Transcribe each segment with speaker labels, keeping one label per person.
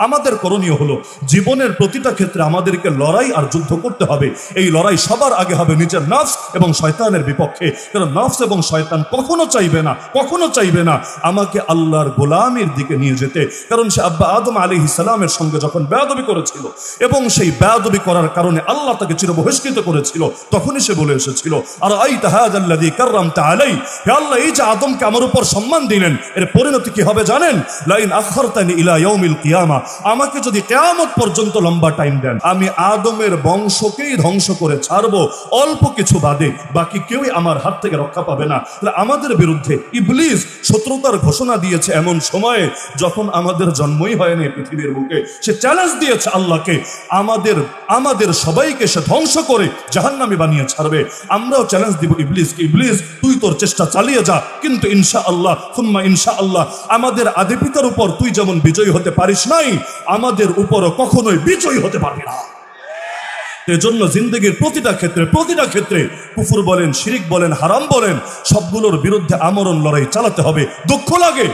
Speaker 1: আমাদের করণীয় হলো জীবনের প্রতিটা ক্ষেত্রে আমাদেরকে লড়াই আর যুদ্ধ করতে হবে। এই লড়াই সবার আগে হবে নিজের নফস এবং শয়তানের বিপক্ষে। কারণ নফস এবং শয়তান কখনো চাইবে না আমাকে আল্লাহর গোলামির দিকে নিয়ে যেতে। কারণ সে আব্বা আদম আলাইহিস সালামের সঙ্গে যখন বেয়াদবি করেছিল এবং সেই বেয়াদবি করার কারণে আল্লাহ তাকে চিরবহিষ্কৃত করেছিল, তখনই সে বলে এসেছিল, আর আইতা হাযাল্লাযী কাররামতা আলাই, হে আল্লাহ, এই যে আদমকে আমার উপর সম্মান দিলেন, এর পরিণতি কি হবে জানেন? লাইন আখরতানি ইলা ইয়াউমিল কিয়ামা, আমাকে যদি কিয়ামত পর্যন্ত লম্বা টাইম দেন, আমি আদমের বংশকেই ধ্বংস করে ছাড়বো, অল্প কিছু বাদে বাকি কেউই আমার হাত থেকে রক্ষা পাবে না। তাহলে আমাদের বিরুদ্ধে ইবলিস শত্রুতার ঘোষণা দিয়েছে এমন সময়ে যখন আমাদের জন্মই হয়নি পৃথিবীর বুকে। সে চ্যালেঞ্জ দিয়েছে আল্লাহকে, আমাদের সবাইকে সে ধ্বংস করে জাহান্নামী বানিয়ে ছাড়বে। আমরাও চ্যালেঞ্জ দিব ইবলিসকে, ইবলিস তুই তোর চেষ্টা চালিয়ে যা, কিন্তু ইনশাআল্লাহ সুম্মা ইনশাআল্লাহ আমাদের আদি পিতার উপর তুই যেমন বিজয়ী হতে পারিস নাই, আমাদের উপরও কখনোই বিজয়ী হতে পারবি না। এজন্য জিন্দেগির প্রতিটা ক্ষেত্রে কুফর বলেন, শিরিক বলেন, হারাম বলেন, সবগুলোর বিরুদ্ধে আমরণ লড়াই চালাতে হবে। দুঃখ লাগে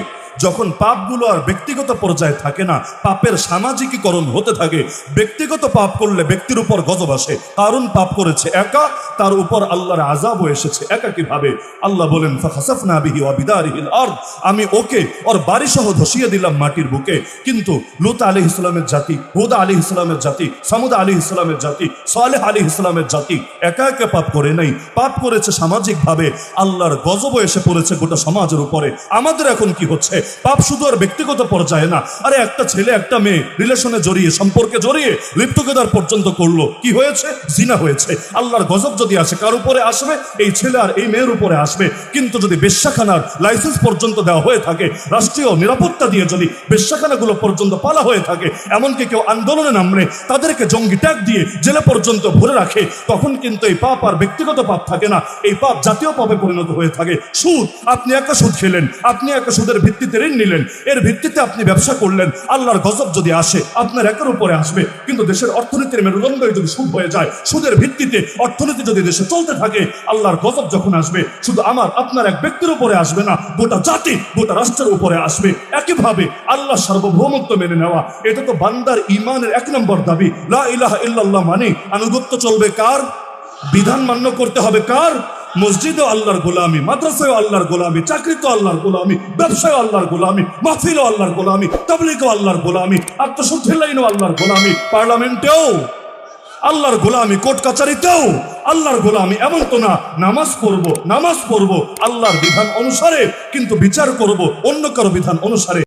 Speaker 1: যখন পাপগুলো আর ব্যক্তিগত পর্যায়ে থাকে না, পাপের সামাজিকীকরণ হতে থাকে। ব্যক্তিগত পাপ করলে ব্যক্তির উপর গজব আসে, কারণ পাপ করেছে একা, তার উপর আল্লাহর আযাবও এসেছে একইভাবে। আল্লাহ বলেন ফাখাসাফনা বিহি ওয়া বিদারিহিল আরদ, আমি ওকে ওর বাড়ি সহ ধসিয়ে দিলাম মাটির বুকে। কিন্তু লূত আলাইহিস সালামের জাতি, হুদ আলাইহিস সালামের জাতি, সামুদ আলাইহিস সালামের জাতি, সালেহ আলাইহিস সালামের জাতি একা একা পাপ করে নাই, পাপ করেছে সামাজিকভাবে। আল্লাহর গজবও এসে পড়েছে গোটা সমাজের উপরে। আমাদের এখন কি হচ্ছে? পাপ শুধু আর ব্যক্তিগত পর্যায়ে না, আরে একটা ছেলে একটা মেয়ে রিলেশনে জড়িয়ে, সম্পর্কে জড়িয়ে লিভ টুগেদার পর্যন্ত করলো, কি হয়েছে? জিনা হয়েছে। আল্লাহর গজব যদি আসে কার উপরে আসবে? এই ছেলে আর এই মেয়ের উপরে আসবে। কিন্তু যদি বেশ্যাখানার লাইসেন্স পর্যন্ত দেওয়া হয়ে থাকে, রাষ্ট্রীয় নিরাপত্তা দিয়ে যদি বেশ্যাখানাগুলো পর্যন্ত পালা হয়ে থাকে, এমনকি কেউ আন্দোলনে নামলে তাদেরকে জঙ্গি ট্যাগ দিয়ে জেলে পর্যন্ত ভরে রাখে, তখন কিন্তু এই পাপ আর ব্যক্তিগত পাপ থাকে না, এই পাপ জাতীয় পাপে পরিণত হয়ে থাকে। সুদ, আপনি একটা সুদ খেলেন, আপনি একটা সুদের ভিত্তিতে ঋণ নিলেন, এর ভিত্তিতে আপনি ব্যবসা করলেন, আল্লাহর গজব যদি আসে আপনার একের উপরে আসবে। কিন্তু দেশের অর্থনীতির মেরুদণ্ডই যদি সুদ হয়ে যায়, সুদের ভিত্তিতে অর্থনীতি যদি দেশে চলতে থাকে, আল্লাহর গজব যখন আসবে শুধু আমার আপনার এক ব্যক্তির উপরে আসবে না, গোটা জাতি, গোটা রাষ্ট্রের উপরে আসবে। একইভাবে আল্লাহ সার্বভৌমত্ব মেনে নেওয়া, এটা তো বান্দার ঈমানের 1 নম্বর দাবি। লা ইলাহা ইল্লাল্লাহ মানে আনুগত্য চলবে কার? বিধান মান্য করতে হবে কার? মসজিদও আল্লাহর গোলামি, মাদ্রাসায়ও আল্লাহর গোলামি, চাকরিতেও আল্লাহর গোলামি, ব্যবসায়ও আল্লাহর গোলামি, মাহফিলও আল্লাহর গোলামি, তাবলীগও আল্লাহর গোলামি, আত্মশুদ্ধির লাইনও আল্লাহর গোলামি, পার্লামেন্টেও আল্লাহর গোলামি, কোর্ট কাচারিতেও আল্লাহর গোলামি। এমন তো না নামাজ পড়বো আল্লাহর বিধান অনুসারে, কিন্তু বিচার করব অন্য কারো বিধান অনুসারে।